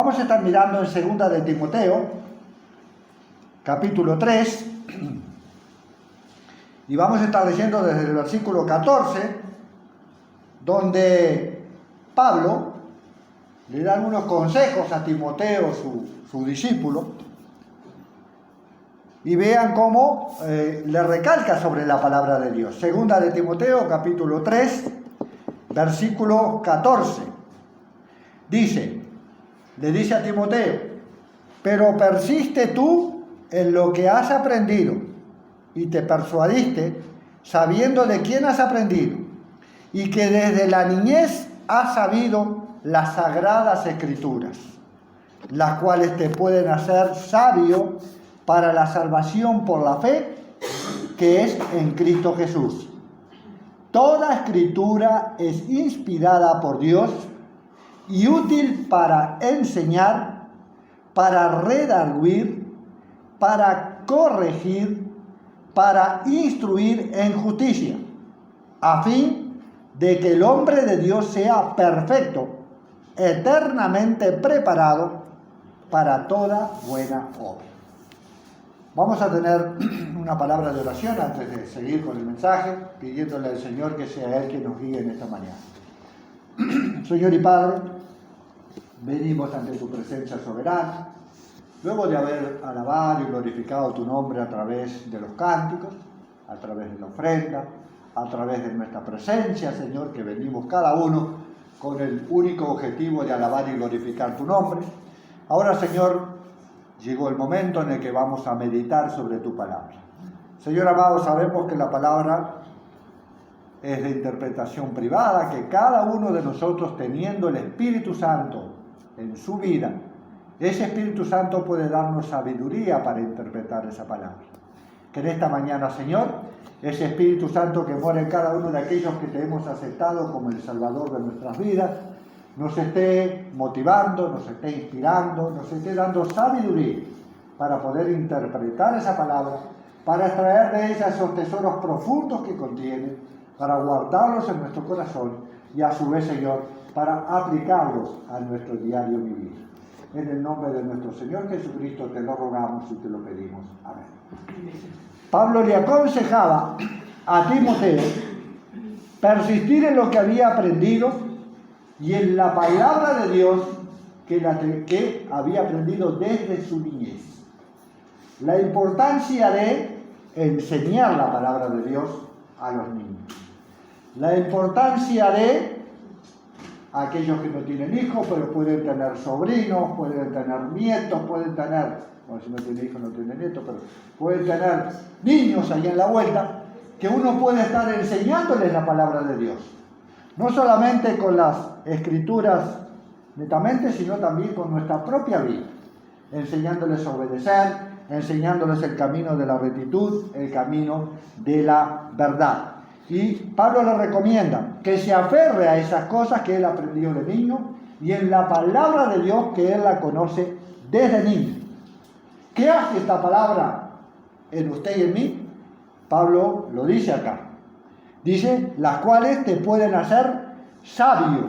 vamos a estar mirando en 2 de Timoteo, capítulo 3, y vamos a estar leyendo desde el versículo 14, donde Pablo le da algunos consejos a Timoteo, su discípulo, y vean cómo le recalca sobre la palabra de Dios. 2 de Timoteo, capítulo 3, versículo 14. Le dice a Timoteo: pero persiste tú en lo que has aprendido y te persuadiste, sabiendo de quién has aprendido, y que desde la niñez has sabido las sagradas escrituras, las cuales te pueden hacer sabio para la salvación por la fe que es en Cristo Jesús. Toda escritura es inspirada por Dios y útil para enseñar, para redarguir, para corregir, para instruir en justicia, a fin de que el hombre de Dios sea perfecto, eternamente preparado para toda buena obra. Vamos a tener una palabra de oración antes de seguir con el mensaje, pidiéndole al Señor que sea Él quien nos guíe en esta mañana. Señor y Padre, venimos ante tu presencia soberana, luego de haber alabado y glorificado tu nombre a través de los cánticos, a través de la ofrenda, a través de nuestra presencia, Señor, que venimos cada uno con el único objetivo de alabar y glorificar tu nombre. Ahora, Señor, llegó el momento en el que vamos a meditar sobre tu palabra. Señor amado, sabemos que la palabra es de interpretación privada, que cada uno de nosotros, teniendo el Espíritu Santo en su vida, ese Espíritu Santo puede darnos sabiduría para interpretar esa palabra. Que en esta mañana, Señor, ese Espíritu Santo que mora en cada uno de aquellos que te hemos aceptado como el Salvador de nuestras vidas, nos esté motivando, nos esté inspirando, nos esté dando sabiduría para poder interpretar esa palabra, para extraer de ella esos tesoros profundos que contiene, para guardarlos en nuestro corazón y a su vez, Señor, para aplicarlos a nuestro diario vivir. En el nombre de nuestro Señor Jesucristo te lo rogamos y te lo pedimos. Amén. Pablo le aconsejaba a Timoteo persistir en lo que había aprendido y en la palabra de Dios que había aprendido desde su niñez. La importancia de enseñar la palabra de Dios a los niños. La importancia de aquellos que no tienen hijos, pero pueden tener sobrinos, pueden tener nietos, pueden tener, bueno, si no tiene hijos no tiene nietos, pero pueden tener niños ahí en la vuelta, que uno puede estar enseñándoles la palabra de Dios. No solamente con las escrituras netamente, sino también con nuestra propia vida, enseñándoles a obedecer, enseñándoles el camino de la rectitud, el camino de la verdad. Y Pablo le recomienda que se aferre a esas cosas que él aprendió de niño y en la palabra de Dios que él la conoce desde niño. ¿Qué hace esta palabra en usted y en mí? Pablo lo dice acá. Dice, las cuales te pueden hacer sabio.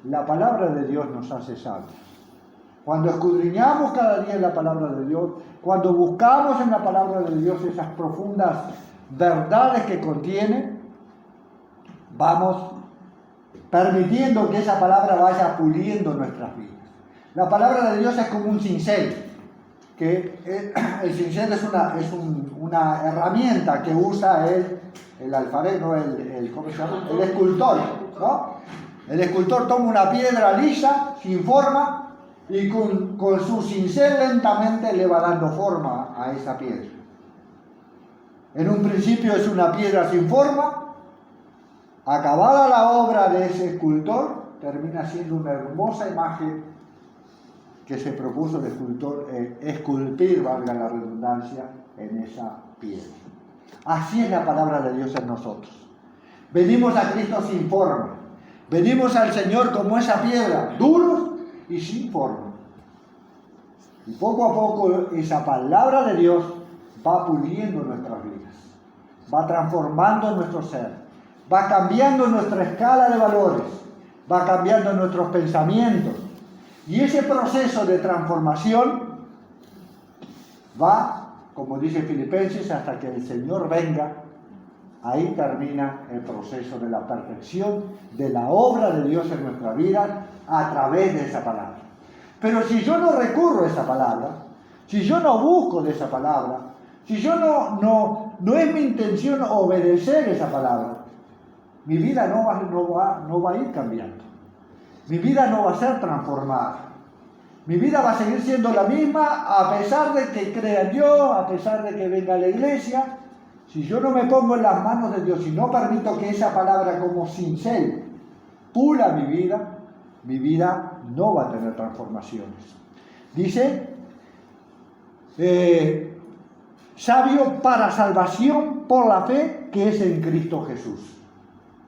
La palabra de Dios nos hace sabios. Cuando escudriñamos cada día en la palabra de Dios, cuando buscamos en la palabra de Dios esas profundas verdades que contiene, vamos permitiendo que esa palabra vaya puliendo nuestras vidas. La palabra de Dios es como un cincel, que el cincel es una herramienta que usa el alfarero, ¿cómo se llama? El escultor, ¿no? El escultor toma una piedra lisa, sin forma, y con su cincel lentamente le va dando forma a esa piedra. En un principio es una piedra sin forma, acabada la obra de ese escultor, termina siendo una hermosa imagen que se propuso el escultor esculpir, valga la redundancia, en esa piedra. Así es la palabra de Dios en nosotros. Venimos a Cristo sin forma, venimos al Señor como esa piedra, duros y sin forma. Y poco a poco esa palabra de Dios va puliendo nuestras vidas, va transformando nuestro ser, va cambiando nuestra escala de valores, va cambiando nuestros pensamientos. Y ese proceso de transformación va, como dice Filipenses, hasta que el Señor venga. Ahí termina el proceso de la perfección de la obra de Dios en nuestra vida a través de esa palabra. Pero si yo no recurro a esa palabra, si yo no busco de esa palabra, si yo no es mi intención obedecer esa palabra, mi vida no va a ir cambiando. Mi vida no va a ser transformada. Mi vida va a seguir siendo la misma a pesar de que crea en Dios, a pesar de que venga a la iglesia. Si yo no me pongo en las manos de Dios y no permito que esa palabra como cincel pula mi vida no va a tener transformaciones. Dice, sabio para salvación por la fe que es en Cristo Jesús.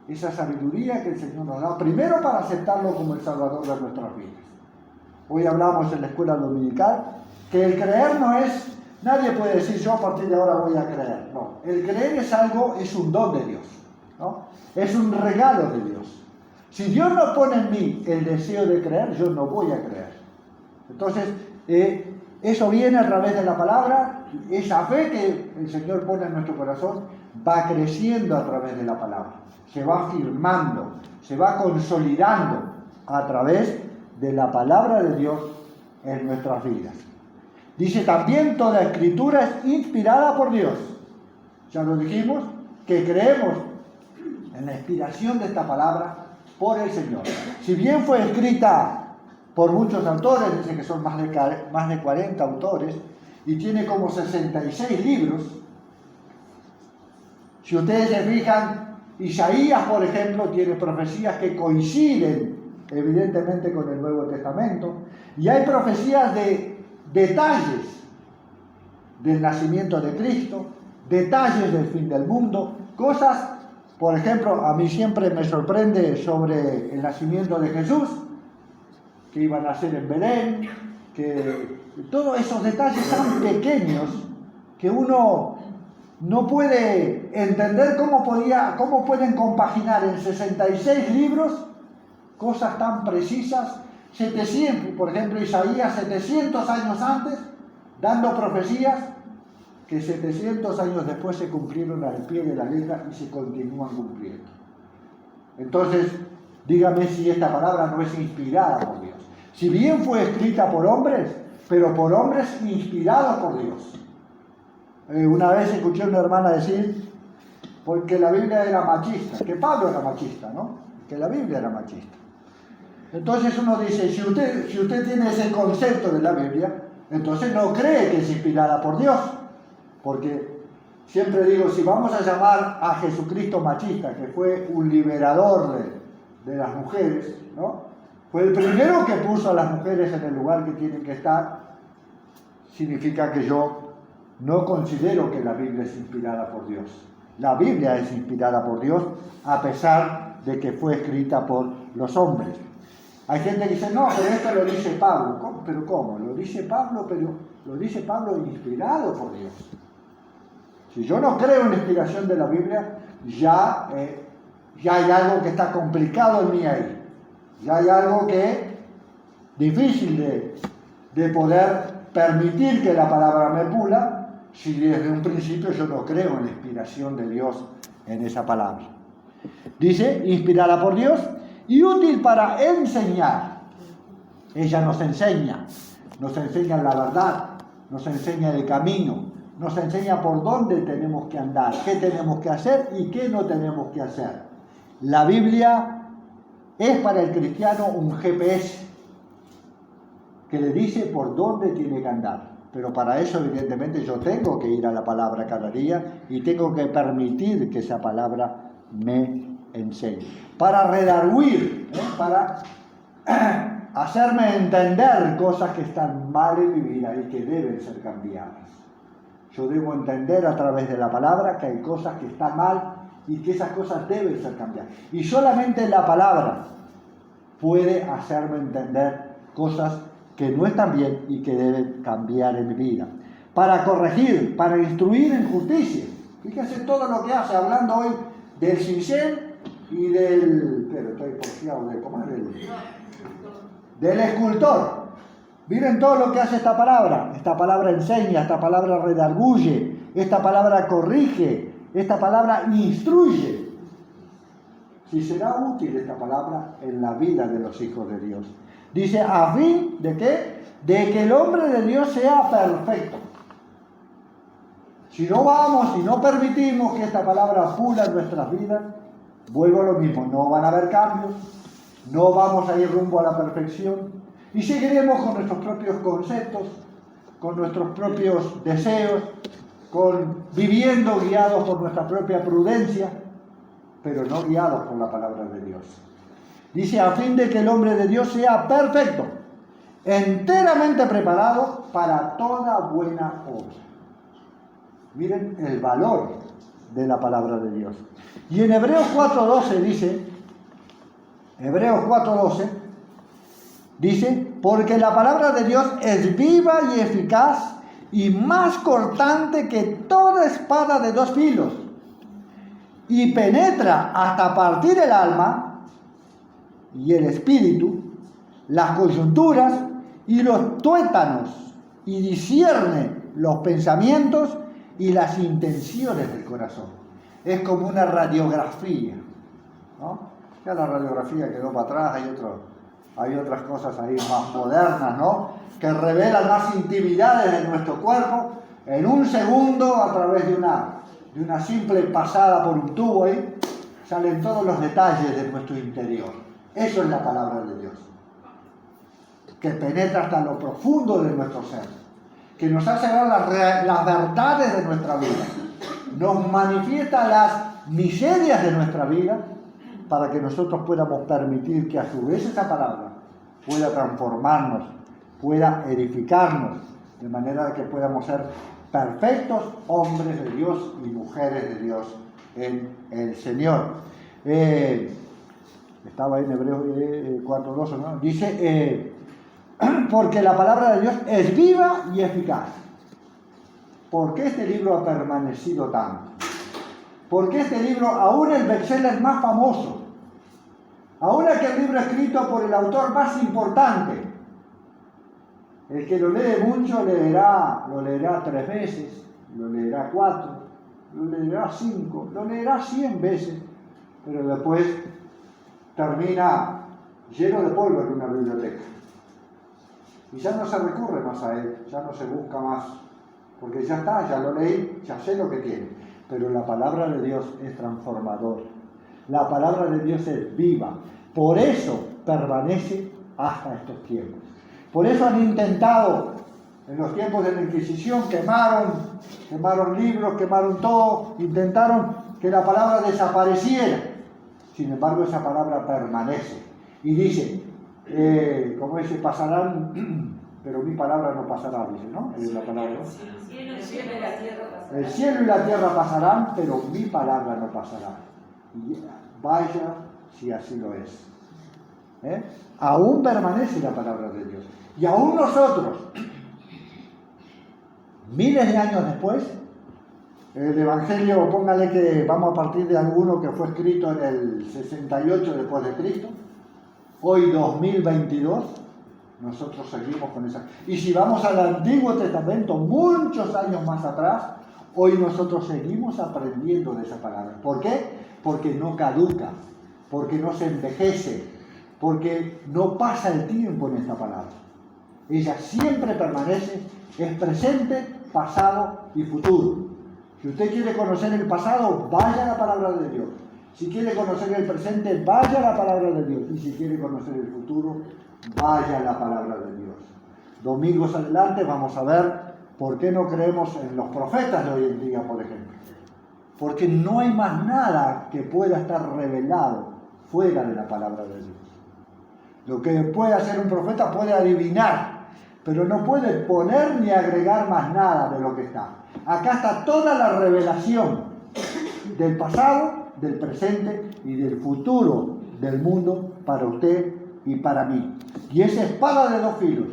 Esa sabiduría que el Señor nos da, primero para aceptarlo como el Salvador de nuestras vidas. Hoy hablamos en la escuela dominical que el creer no es, nadie puede decir yo a partir de ahora voy a creer. No, el creer es algo, es un don de Dios, ¿no? Es un regalo de Dios. Si Dios no pone en mí el deseo de creer, yo no voy a creer. Entonces, eso viene a través de la palabra, esa fe que el Señor pone en nuestro corazón va creciendo a través de la palabra, se va firmando, se va consolidando a través de la palabra de Dios en nuestras vidas. Dice también, toda escritura es inspirada por Dios. Ya lo dijimos, que creemos en la inspiración de esta palabra por el Señor. Si bien fue escrita por muchos autores, dice que son más de 40 autores, y tiene como 66 libros. Si ustedes se fijan, Isaías, por ejemplo, tiene profecías que coinciden evidentemente con el Nuevo Testamento, y hay profecías de detalles del nacimiento de Cristo, detalles del fin del mundo, cosas, por ejemplo, a mí siempre me sorprende sobre el nacimiento de Jesús, que iba a nacer en Belén, que todos esos detalles tan pequeños que uno no puede entender cómo pueden compaginar en 66 libros cosas tan precisas, 700, por ejemplo, Isaías 700 años antes, dando profecías que 700 años después se cumplieron al pie de la letra y se continúan cumpliendo. Entonces, dígame si esta palabra no es inspirada por Dios. Si bien fue escrita por hombres, pero por hombres inspirados por Dios. Una vez escuché a una hermana decir, porque la Biblia era machista, que Pablo era machista, ¿no? Que la Biblia era machista. Entonces uno dice, si usted tiene ese concepto de la Biblia, entonces no cree que es inspirada por Dios. Porque siempre digo, si vamos a llamar a Jesucristo machista, que fue un liberador de las mujeres, ¿no? Fue el primero que puso a las mujeres en el lugar que tienen que estar, significa que yo no considero que la Biblia es inspirada por Dios. La Biblia es inspirada por Dios a pesar de que fue escrita por los hombres. Hay gente que dice, no, pero esto lo dice Pablo. ¿Cómo? ¿Pero cómo? Lo dice Pablo, pero lo dice Pablo inspirado por Dios. Si yo no creo en la inspiración de la Biblia, ya hay algo que está complicado en mí ahí. Ya hay algo que es difícil de poder permitir que la palabra me pula si desde un principio yo no creo en la inspiración de Dios en esa palabra. Dice, inspirada por Dios y útil para enseñar. Ella nos enseña la verdad, nos enseña el camino, nos enseña por dónde tenemos que andar, qué tenemos que hacer y qué no tenemos que hacer. La Biblia es para el cristiano un GPS que le dice por dónde tiene que andar. Pero para eso, evidentemente, yo tengo que ir a la palabra cada día y tengo que permitir que esa palabra me enseñe. Para redarguir, para hacerme entender cosas que están mal en mi vida y que deben ser cambiadas. Yo debo entender a través de la palabra que hay cosas que están mal y que esas cosas deben ser cambiadas. Y solamente la palabra puede hacerme entender cosas que no están bien y que deben cambiar en mi vida. Para corregir, para instruir en justicia. Fíjense todo lo que hace, hablando hoy del cincel y del... Pero estoy porfiado de comer del escultor. Miren todo lo que hace esta palabra. Esta palabra enseña, esta palabra redarguye, esta palabra corrige, esta palabra instruye. Si será útil esta palabra en la vida de los hijos de Dios. Dice, ¿a fin de qué? De que el hombre de Dios sea perfecto. Si no vamos y no permitimos que esta palabra pula en nuestras vidas, vuelvo a lo mismo, no van a haber cambios, no vamos a ir rumbo a la perfección y seguiremos con nuestros propios conceptos, con nuestros propios deseos, viviendo guiados por nuestra propia prudencia, pero no guiados por la palabra de Dios. Dice, a fin de que el hombre de Dios sea perfecto, enteramente preparado para toda buena obra. Miren el valor de la palabra de Dios. Y en Hebreos 4:12 dice, porque la palabra de Dios es viva y eficaz y más cortante que toda espada de dos filos, y penetra hasta partir el alma y el espíritu, las coyunturas y los tuétanos, y discierne los pensamientos y las intenciones del corazón. Es como una radiografía, ¿no? Ya la radiografía quedó para atrás, hay otras cosas ahí más modernas, ¿no? Que revelan más intimidades de nuestro cuerpo en un segundo a través de una simple pasada por un tubo ahí, salen todos los detalles de nuestro interior. Eso es la palabra de Dios, que penetra hasta lo profundo de nuestro ser, que nos hace ver las verdades de nuestra vida, nos manifiesta las miserias de nuestra vida, para que nosotros podamos permitir que a su vez esa palabra pueda transformarnos, pueda edificarnos, de manera que podamos ser perfectos hombres de Dios y mujeres de Dios en el Señor. Estaba en Hebreos 4:12, ¿no? Dice, porque la palabra de Dios es viva y eficaz. ¿Por qué este libro ha permanecido tanto? Porque este libro, aún el bestseller más famoso, aún aquel libro escrito por el autor más importante, el que lo lee mucho lo leerá 3 veces, lo leerá 4, lo leerá 5, lo leerá 100 veces, pero después termina lleno de polvo en una biblioteca. Y ya no se recurre más a él, ya no se busca más, porque ya está, ya lo leí, ya sé lo que tiene. Pero la palabra de Dios es transformadora. La palabra de Dios es viva. Por eso permanece hasta estos tiempos. Por eso han intentado, en los tiempos de la Inquisición, quemaron libros, quemaron todo, intentaron que la palabra desapareciera. Sin embargo, esa palabra permanece. Y dice, como dice, pasarán, pero mi palabra no pasará, dice, ¿no? Es la palabra, ¿no? El cielo y la tierra pasarán. El cielo y la tierra pasarán, pero mi palabra no pasará. Y vaya si así lo es. Aún permanece la palabra de Dios. Y aún nosotros, miles de años después, el Evangelio, póngale que vamos a partir de alguno que fue escrito en el 68 después de Cristo, hoy 2022, nosotros seguimos con esa. Y si vamos al Antiguo Testamento, muchos años más atrás, hoy nosotros seguimos aprendiendo de esa palabra. ¿Por qué? Porque no caduca, porque no se envejece, porque no pasa el tiempo en esta palabra. Ella siempre permanece, es presente, pasado y futuro. Si usted quiere conocer el pasado, vaya a la palabra de Dios. Si quiere conocer el presente, vaya a la palabra de Dios. Y si quiere conocer el futuro, vaya a la palabra de Dios. Domingos adelante vamos a ver por qué no creemos en los profetas de hoy en día, por ejemplo. Porque no hay más nada que pueda estar revelado fuera de la palabra de Dios. Lo que puede hacer un profeta puede adivinar, pero no puede poner ni agregar más nada de lo que está. Acá está toda la revelación del pasado, del presente y del futuro del mundo para usted y para mí. Y esa espada de dos filos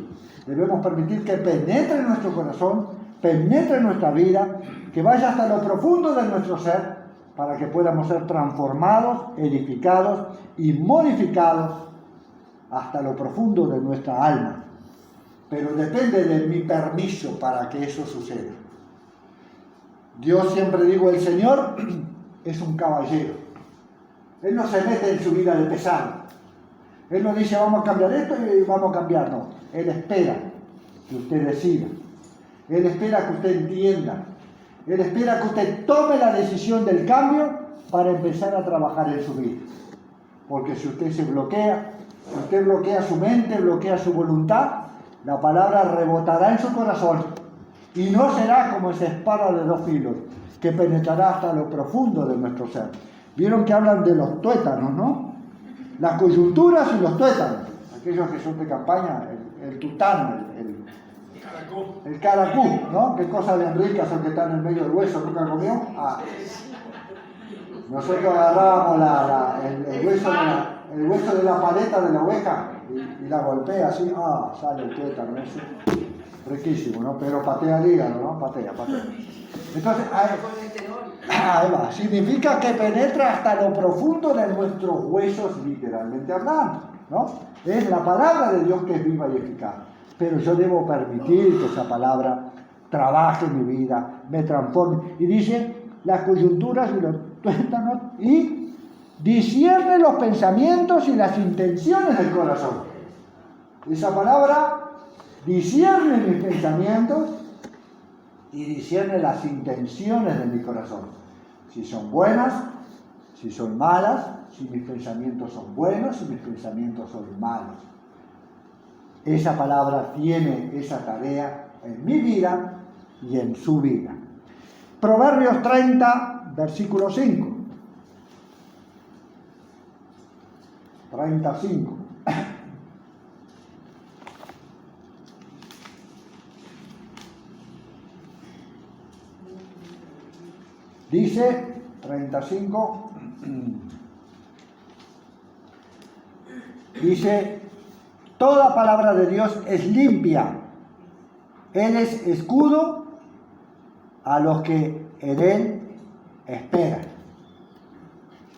debemos permitir que penetre en nuestro corazón, penetre en nuestra vida, que vaya hasta lo profundo de nuestro ser, para que podamos ser transformados, edificados y modificados hasta lo profundo de nuestra alma. Pero depende de mi permiso para que eso suceda. Dios, siempre digo, el Señor es un caballero. Él no se mete en su vida de pesado. Él no dice vamos a cambiar esto y vamos a cambiar, no. Él espera que usted decida. Él espera que usted entienda. Él espera que usted tome la decisión del cambio para empezar a trabajar en su vida. Porque si usted se bloquea, si usted bloquea su mente, bloquea su voluntad, la palabra rebotará en su corazón y no será como esa espada de dos filos que penetrará hasta lo profundo de nuestro ser. Vieron que hablan de los tuétanos, ¿no? Las coyunturas y los tuétanos. Aquellos que son de campaña, el tutano, el caracú, ¿no? ¿Qué cosa de Enrique son que están en medio del hueso? ¿Nunca comió? Ah. Nosotros agarrábamos el hueso de la paleta de la oveja y la golpea así, sale el tuétano ese. Riquísimo, ¿no? Pero patea el hígado, ¿no? Patea. Entonces, ahí va. Significa que penetra hasta lo profundo de nuestros huesos, literalmente hablando, ¿no? Es la palabra de Dios que es viva y eficaz. Pero yo debo permitir que esa palabra trabaje en mi vida, me transforme. Y dice, las coyunturas y los tuétanos, y discierne los pensamientos y las intenciones del corazón. Esa palabra discierne mis pensamientos y discierne las intenciones de mi corazón. Si son buenas, si son malas, si mis pensamientos son buenos, si mis pensamientos son malos. Esa palabra tiene esa tarea en mi vida y en su vida. Proverbios 30, versículo 5. 35. Dice 35, dice, toda palabra de Dios es limpia. Él es escudo a los que en Él esperan.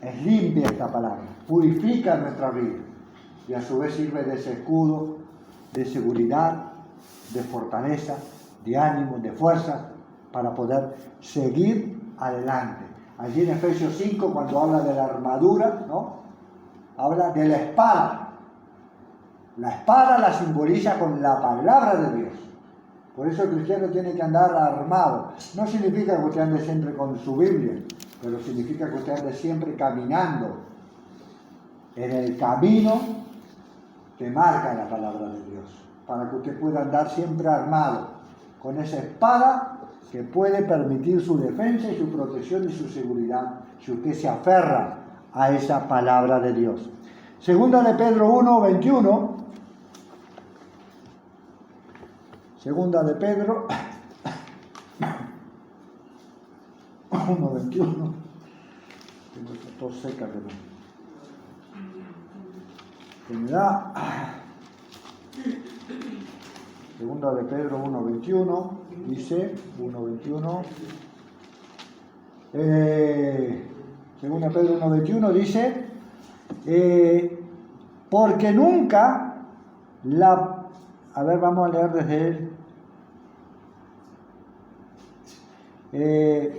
Es limpia esta palabra, purifica nuestra vida y a su vez sirve de ese escudo de seguridad, de fortaleza, de ánimo, de fuerza para poder seguir adelante. Allí en Efesios 5, cuando habla de la armadura, ¿no? Habla de la espada. La espada la simboliza con la palabra de Dios. Por eso el cristiano tiene que andar armado. No significa que usted ande siempre con su Biblia, pero significa que usted ande siempre caminando en el camino que marca la palabra de Dios, para que usted pueda andar siempre armado, con esa espada que puede permitir su defensa y su protección y su seguridad, si usted se aferra a esa palabra de Dios. Segunda de Pedro 1, 21. Segunda de Pedro 1, 21. Tengo esta tos seca que me da. Segunda de Pedro 1, 21. Dice 1, 21. Segunda de Pedro 1, 21 dice, porque nunca la... A ver, vamos a leer desde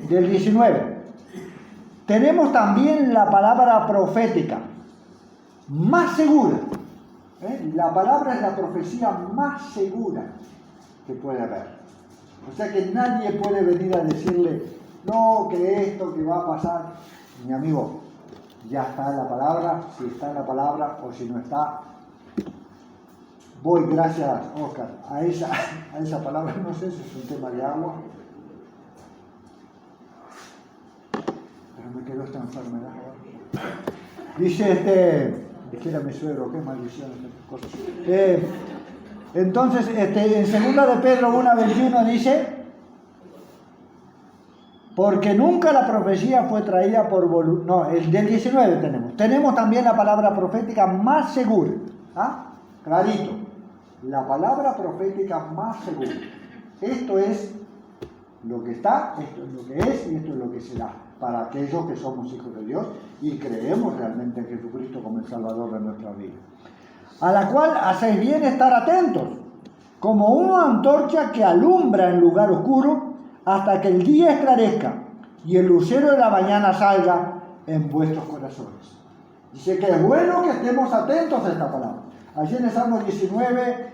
del 19. Tenemos también la palabra profética, más segura. La palabra es la profecía más segura que puede haber. O sea que nadie puede venir a decirle, no, que esto, que va a pasar. Mi amigo, ya está en la palabra, si está en la palabra o si no está. Voy, gracias, Oscar, a esa palabra. No sé si es un tema de agua, pero me quedó esta enfermedad. Dice dijera mi suegro, qué maldición estas cosas. Entonces, en segunda de Pedro 1, 21 dice, porque nunca la profecía fue traída por voluntad. No, el del 19 tenemos también la palabra profética más segura. Clarito, la palabra profética más segura. Esto es lo que está, esto es lo que es y esto es lo que será para aquellos que somos hijos de Dios y creemos realmente en Jesucristo como el Salvador de nuestra vida. a la cual hacéis bien estar atentos, como una antorcha que alumbra en lugar oscuro hasta que el día esclarezca y el lucero de la mañana salga en vuestros corazones. Dice que es bueno que estemos atentos a esta palabra. Allí en el Salmo 19,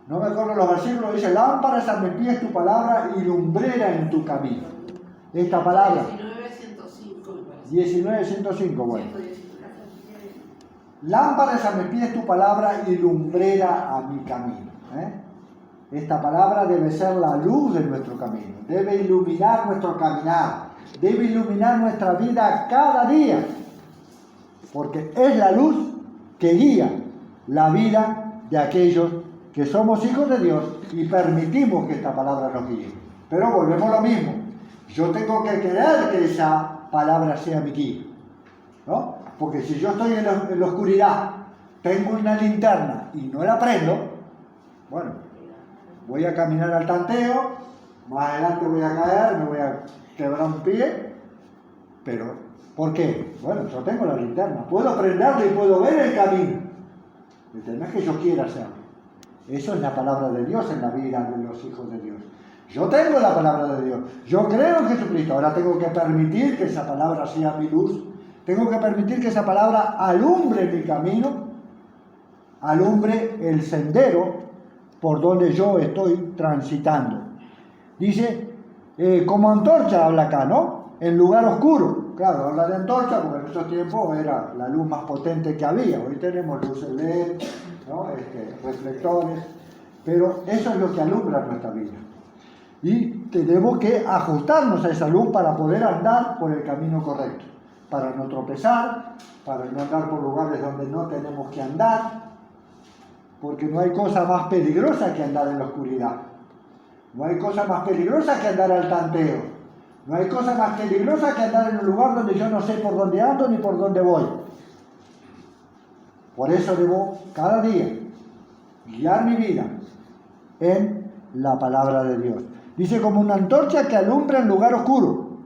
no me acuerdo los versículos, dice: lámpara es a mis pies tu palabra y lumbrera en tu camino. Esta palabra. 19:105, bueno. Lámpara es a mis pies tu palabra y lumbrera a mi camino. Esta palabra debe ser la luz de nuestro camino, debe iluminar nuestro caminar, debe iluminar nuestra vida cada día, porque es la luz que guía la vida de aquellos que somos hijos de Dios y permitimos que esta palabra nos guíe. Pero volvemos a lo mismo, yo tengo que querer que esa palabra sea mi guía, ¿no? Porque si yo estoy en la oscuridad, tengo una linterna y no la prendo, bueno, voy a caminar al tanteo, más adelante voy a caer, me voy a quebrar un pie, pero ¿por qué? Bueno, yo tengo la linterna, puedo prenderla y puedo ver el camino. El tema es que yo quiera hacerlo. Eso es la palabra de Dios en la vida de los hijos de Dios. Yo tengo la palabra de Dios, yo creo en Jesucristo, ahora tengo que permitir que esa palabra sea mi luz, tengo que permitir que esa palabra alumbre mi camino, alumbre el sendero por donde yo estoy transitando. Dice, como antorcha habla acá, ¿no? En lugar oscuro. Claro, habla de antorcha porque en esos tiempos era la luz más potente que había. Hoy tenemos luces LED, ¿no? Reflectores, pero eso es lo que alumbra nuestra vida. Y tenemos que ajustarnos a esa luz para poder andar por el camino correcto, para no tropezar, para no andar por lugares donde no tenemos que andar, porque no hay cosa más peligrosa que andar en la oscuridad. No hay cosa más peligrosa que andar al tanteo. No hay cosa más peligrosa que andar en un lugar donde yo no sé por dónde ando ni por dónde voy. Por eso debo cada día guiar mi vida en la palabra de Dios. Dice, como una antorcha que alumbra en lugar oscuro,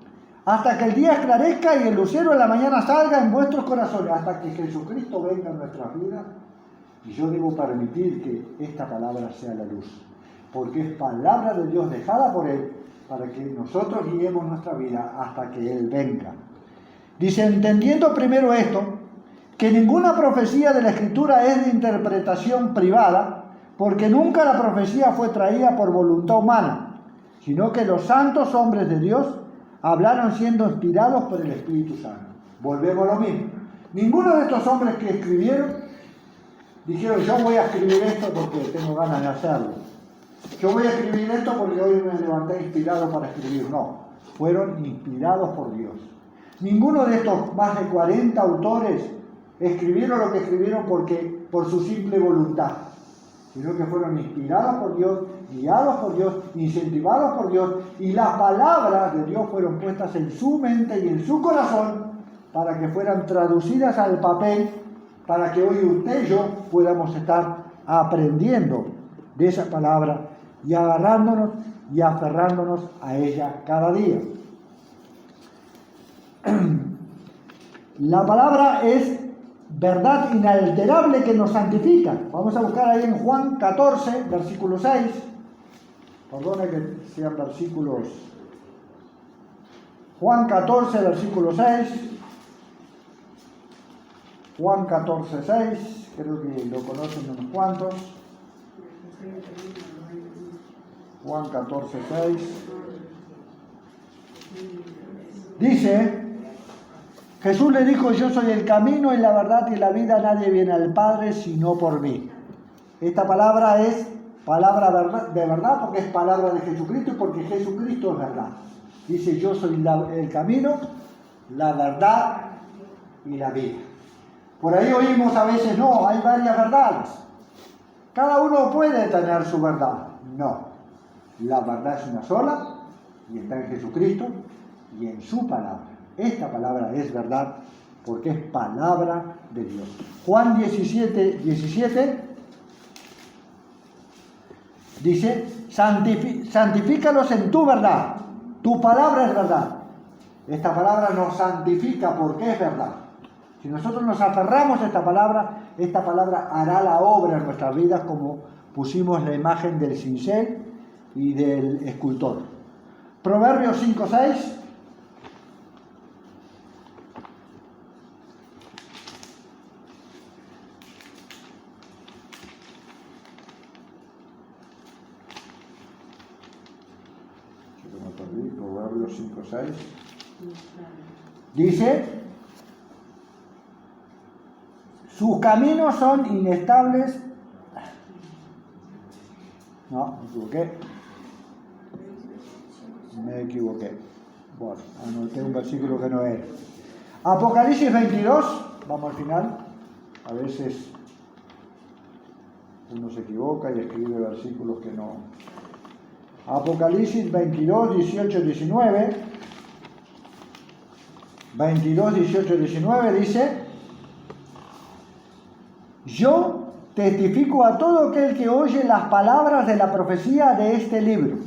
hasta que el día esclarezca y el lucero de la mañana salga en vuestros corazones, hasta que Jesucristo venga en nuestras vidas. Y yo debo permitir que esta palabra sea la luz, porque es palabra de Dios dejada por Él para que nosotros guiemos nuestra vida hasta que Él venga. Dice, entendiendo primero esto, que ninguna profecía de la Escritura es de interpretación privada, porque nunca la profecía fue traída por voluntad humana, sino que los santos hombres de Dios hablaron siendo inspirados por el Espíritu Santo. Volvemos a lo mismo. Ninguno de estos hombres que escribieron dijeron, yo voy a escribir esto porque tengo ganas de hacerlo. Yo voy a escribir esto porque hoy me levanté inspirado para escribir. No, fueron inspirados por Dios. Ninguno de estos más de 40 autores escribieron lo que escribieron por su simple voluntad, sino que fueron inspirados por Dios, guiados por Dios, incentivados por Dios, y las palabras de Dios fueron puestas en su mente y en su corazón para que fueran traducidas al papel, para que hoy usted y yo podamos estar aprendiendo de esa palabra y agarrándonos y aferrándonos a ella cada día. La palabra es verdad inalterable que nos santifica. Vamos a buscar ahí en Juan 14, versículo 6. Perdone que sean versículos. Juan 14, versículo 6. Juan 14, 6. Creo que lo conocen unos cuantos. Juan 14, 6. Dice, Jesús le dijo, yo soy el camino y la verdad y la vida, nadie viene al Padre sino por mí. Esta palabra es palabra de verdad porque es palabra de Jesucristo y porque Jesucristo es verdad. Dice, yo soy el camino, la verdad y la vida. Por ahí oímos a veces, no, hay varias verdades. Cada uno puede tener su verdad. No, la verdad es una sola y está en Jesucristo y en su palabra. Esta palabra es verdad porque es palabra de Dios. Juan 17, 17 dice, santifícalos en tu verdad. Tu palabra es verdad. Esta palabra nos santifica porque es verdad. Si nosotros nos aferramos a esta palabra hará la obra en nuestras vidas, como pusimos la imagen del cincel y del escultor. Proverbios 5:6. Proverbios 5:6. Dice: sus caminos son inestables. No, me equivoqué. Bueno, anoté un versículo que no era. Apocalipsis 22, vamos al final. A veces uno se equivoca y escribe versículos que no. Apocalipsis 22, 18, 19. 22, 18, 19 dice: yo testifico a todo aquel que oye las palabras de la profecía de este libro.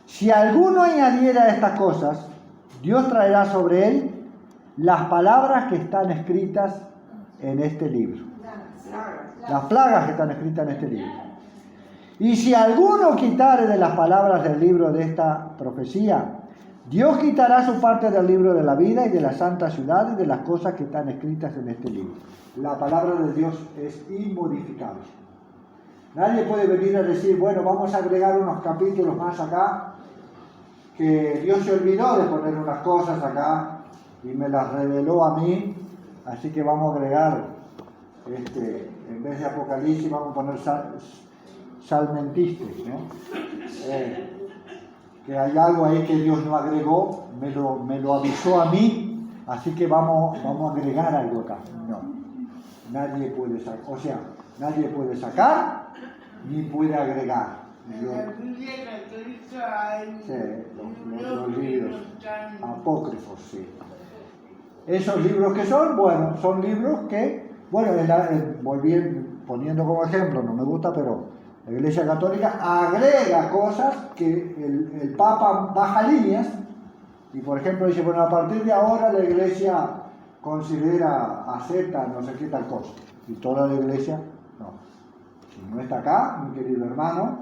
Si alguno añadiera a estas cosas, Dios traerá sobre él las palabras que están escritas en este libro. Las plagas que están escritas en este libro. Y si alguno quitare de las palabras del libro de esta profecía, Dios quitará su parte del libro de la vida y de la santa ciudad y de las cosas que están escritas en este libro. La palabra de Dios es inmodificable. Nadie puede venir a decir, bueno, vamos a agregar unos capítulos más acá, que Dios se olvidó de poner unas cosas acá y me las reveló a mí, así que vamos a agregar, en vez de Apocalipsis, vamos a poner salmentistes, ¿no? Que hay algo ahí que Dios no agregó, me lo avisó a mí, así que vamos a agregar algo acá. No, nadie puede sacar, o sea, nadie puede sacar ni puede agregar. Los libros apócrifos, sí. Esos libros que son, bueno, son libros que, bueno, poniendo como ejemplo, no me gusta, pero la Iglesia Católica agrega cosas que el Papa baja líneas y, por ejemplo, dice, bueno, a partir de ahora la Iglesia acepta no sé qué tal cosa. Y toda la Iglesia, no. Si no está acá, mi querido hermano,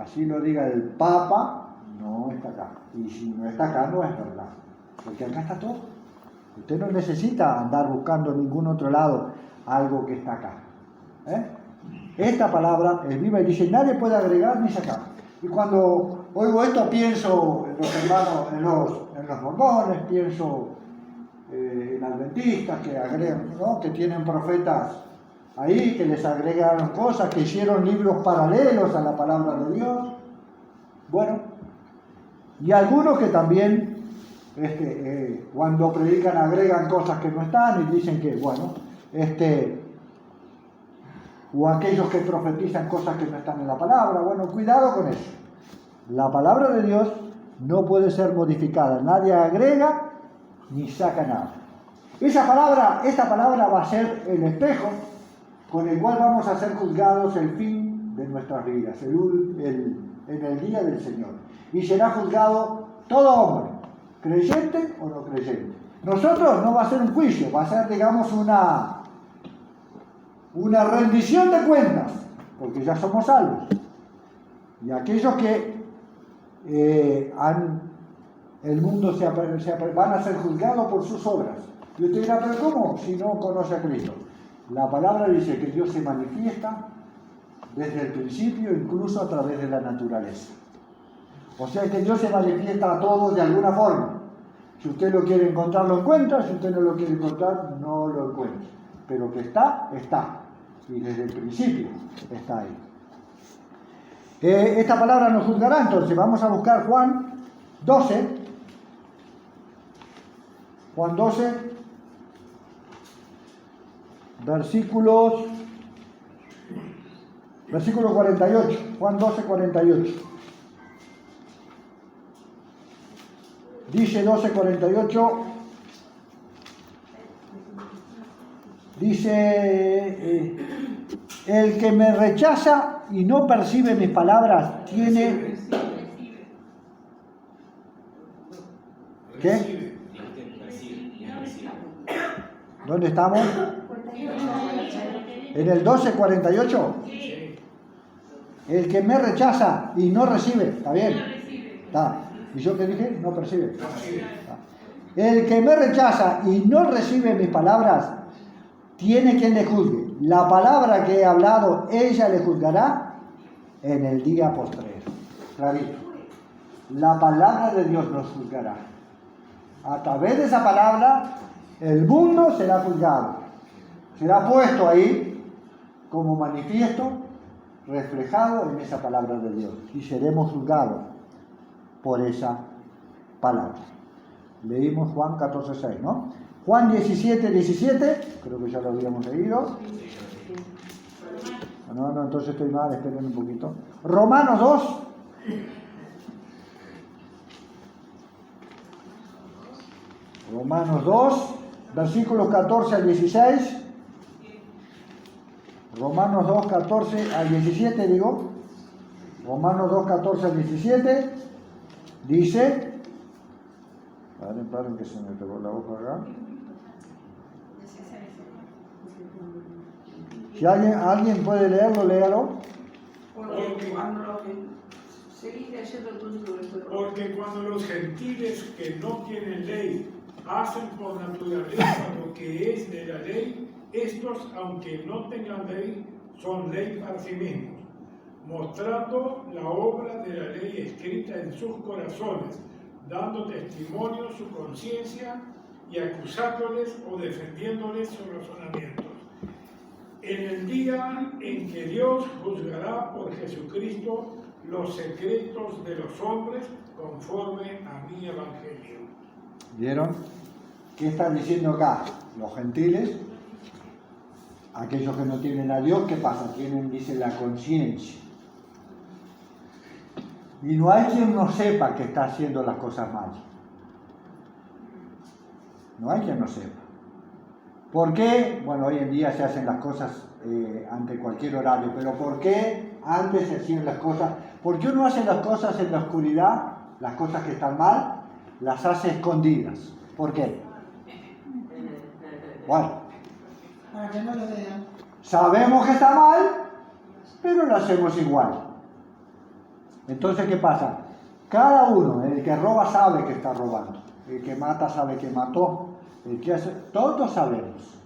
así lo diga el Papa, no está acá. Y si no está acá, no es verdad. Porque acá está todo. Usted no necesita andar buscando en ningún otro lado algo que está acá. Esta palabra es viva y dice, nadie puede agregar ni sacar. Y cuando oigo esto, pienso en los hermanos, en los mormones, pienso en adventistas que agregan, ¿no? Que tienen profetas ahí, que les agregaron cosas, que hicieron libros paralelos a la palabra de Dios. Bueno, y algunos que también, cuando predican, agregan cosas que no están y dicen que, bueno, o aquellos que profetizan cosas que no están en la palabra. Bueno, cuidado con eso. La palabra de Dios no puede ser modificada. Nadie agrega ni saca nada. Esta palabra va a ser el espejo con el cual vamos a ser juzgados el fin de nuestras vidas, en el día del Señor. Y será juzgado todo hombre, creyente o no creyente. Nosotros no va a ser un juicio, va a ser, digamos, una rendición de cuentas, porque ya somos salvos. Y aquellos que el mundo van a ser juzgados por sus obras. Y usted dirá, pero ¿cómo? Si no conoce a Cristo. La palabra dice que Dios se manifiesta desde el principio, incluso a través de la naturaleza. O sea que Dios se manifiesta a todos de alguna forma. Si usted lo quiere encontrar, lo encuentra. Si usted no lo quiere encontrar, no lo encuentra. Pero que está. Y desde el principio está ahí. Esta palabra nos juzgará, entonces vamos a buscar Juan 12. Juan 12, versículo 48. Juan 12, 48. Dice 12, 48. Dice, el que me rechaza y no percibe mis palabras tiene... ¿Qué? ¿Dónde estamos? ¿En el 12:48? El que me rechaza y no recibe, ¿está bien? Está. ¿Y yo qué dije? No percibe. Está. El que me rechaza y no recibe mis palabras, tiene quien le juzgue. La palabra que he hablado, ella le juzgará en el día postrero. Clarito. La palabra de Dios nos juzgará. A través de esa palabra, el mundo será juzgado. Será puesto ahí como manifiesto, reflejado en esa palabra de Dios. Y seremos juzgados por esa palabra. Leímos Juan 14:6, ¿no? Juan 17:17, creo que ya lo habíamos leído. No, entonces estoy mal, esperen un poquito. Romanos 2. Romanos 2, versículos 14 al 16. Romanos 2, 14 al 17, digo. Romanos 2, 14 al 17. Dice. Paren, que se me pegó la hoja acá. Si alguien puede leerlo, léalo. Porque cuando los gentiles que no tienen ley hacen por naturaleza lo que es de la ley, estos, aunque no tengan ley, son ley para sí mismos, mostrando la obra de la ley escrita en sus corazones, dando testimonio su conciencia y acusándoles o defendiéndoles sus razonamientos. En el día en que Dios juzgará por Jesucristo los secretos de los hombres conforme a mi evangelio. ¿Vieron? ¿Qué están diciendo acá? Los gentiles, aquellos que no tienen a Dios, ¿qué pasa? Tienen, dice, la conciencia. Y no hay quien no sepa que está haciendo las cosas mal. No hay quien no sepa. ¿Por qué? Bueno, hoy en día se hacen las cosas ante cualquier horario, pero ¿por qué antes se hacían las cosas? ¿Por qué uno hace las cosas en la oscuridad, las cosas que están mal, las hace escondidas? ¿Por qué? Bueno, Para que no lo vean. sabemos que está mal, pero lo hacemos igual. Entonces, ¿qué pasa? Cada uno, el que roba sabe que está robando, el que mata sabe que mató, el que hace, todos sabemos.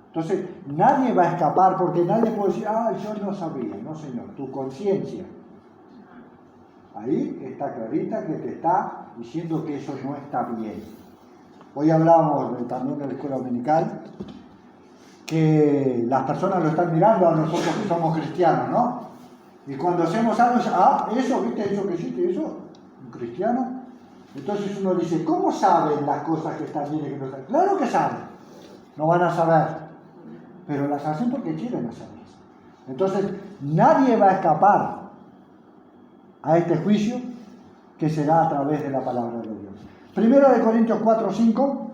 Entonces, nadie va a escapar porque nadie puede decir, yo no sabía. No, señor, tu conciencia. Ahí está clarita que te está diciendo que eso no está bien. Hoy hablábamos también de la escuela dominical, que las personas lo están mirando a nosotros que somos cristianos, ¿no? Y cuando hacemos algo, eso, ¿viste? Eso que hiciste, eso, un cristiano. Entonces uno dice, ¿cómo saben las cosas que están bien y que no están? Claro que saben, no van a saber, pero las hacen porque quieren hacerlas. Entonces, nadie va a escapar a este juicio que será a través de la palabra de Dios. Primero de Corintios 4:5,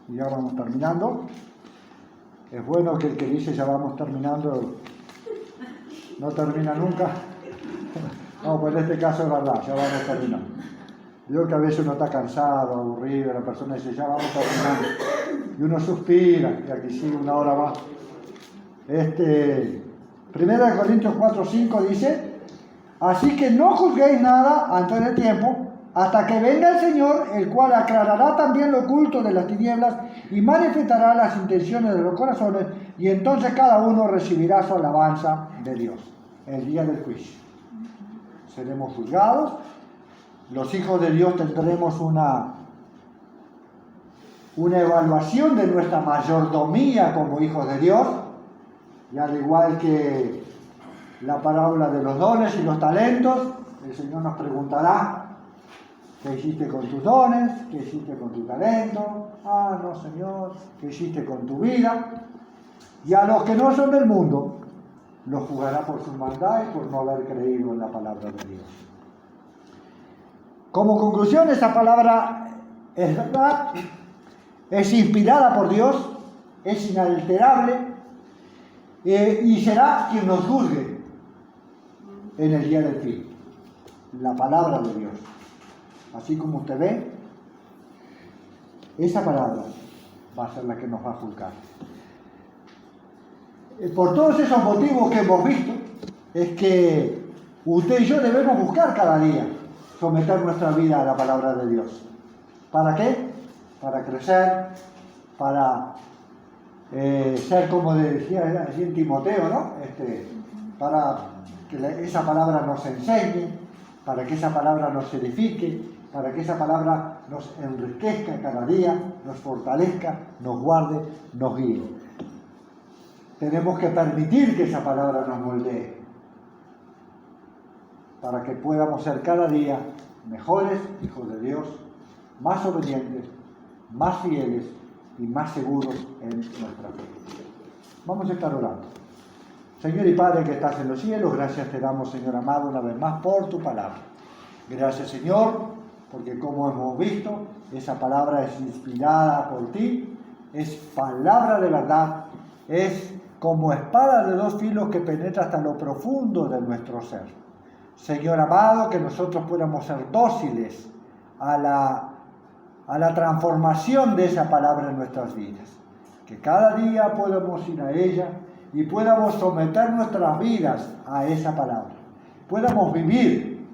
y ya vamos terminando. Es bueno que el que dice ya vamos terminando no termina nunca. No, pues en este caso es verdad, ya vamos terminando. Yo que a veces uno está cansado, aburrido, la persona dice ya vamos terminando, y uno suspira, y aquí sigue una hora más. Primero de Corintios 4:5 dice: así que no juzguéis nada antes del tiempo, hasta que venga el Señor, el cual aclarará también lo oculto de las tinieblas y manifestará las intenciones de los corazones, y entonces cada uno recibirá su alabanza de Dios. El día del juicio. Seremos juzgados, los hijos de Dios tendremos una evaluación de nuestra mayordomía como hijos de Dios, y al igual que la parábola de los dones y los talentos, el Señor nos preguntará: ¿qué hiciste con tus dones? ¿Qué hiciste con tu talento? No, Señor, ¿qué hiciste con tu vida? Y a los que no son del mundo, los juzgará por su maldad y por no haber creído en la palabra de Dios. Como conclusión, esta palabra es verdad, es inspirada por Dios, es inalterable, y será quien nos juzgue en el día del fin. La palabra de Dios. Así como usted ve, esa palabra va a ser la que nos va a juzgar. Por todos esos motivos que hemos visto, es que usted y yo debemos buscar cada día someter nuestra vida a la palabra de Dios. ¿Para qué? Para crecer, para ser, como decía allí en Timoteo, ¿no? Para que esa palabra nos enseñe, para que esa palabra nos edifique, para que esa palabra nos enriquezca cada día, nos fortalezca, nos guarde, nos guíe. Tenemos que permitir que esa palabra nos moldee, para que podamos ser cada día mejores hijos de Dios, más obedientes, más fieles y más seguros en nuestra fe. Vamos a estar orando. Señor y Padre que estás en los cielos, gracias te damos, Señor amado, una vez más por tu palabra. Gracias, Señor, porque como hemos visto, esa palabra es inspirada por ti, es palabra de verdad, es como espada de dos filos que penetra hasta lo profundo de nuestro ser. Señor amado, que nosotros podamos ser dóciles a la transformación de esa palabra en nuestras vidas. Que cada día podamos ir a ella y podamos someter nuestras vidas a esa palabra. Podamos vivir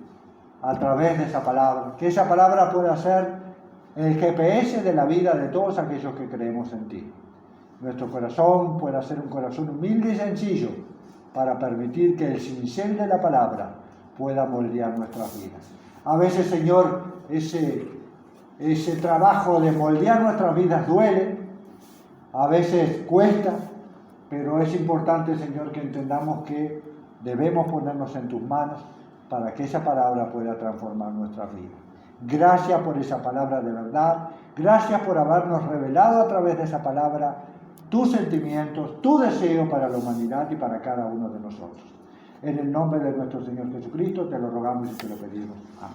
a través de esa palabra. Que esa palabra pueda ser el GPS de la vida de todos aquellos que creemos en ti. Nuestro corazón pueda ser un corazón humilde y sencillo para permitir que el cincel de la palabra pueda moldear nuestras vidas. A veces, Señor, ese trabajo de moldear nuestras vidas duele, a veces cuesta, pero es importante, Señor, que entendamos que debemos ponernos en tus manos para que esa palabra pueda transformar nuestras vidas. Gracias por esa palabra de verdad, gracias por habernos revelado a través de esa palabra tus sentimientos, tu deseo para la humanidad y para cada uno de nosotros. En el nombre de nuestro Señor Jesucristo te lo rogamos y te lo pedimos. Amén.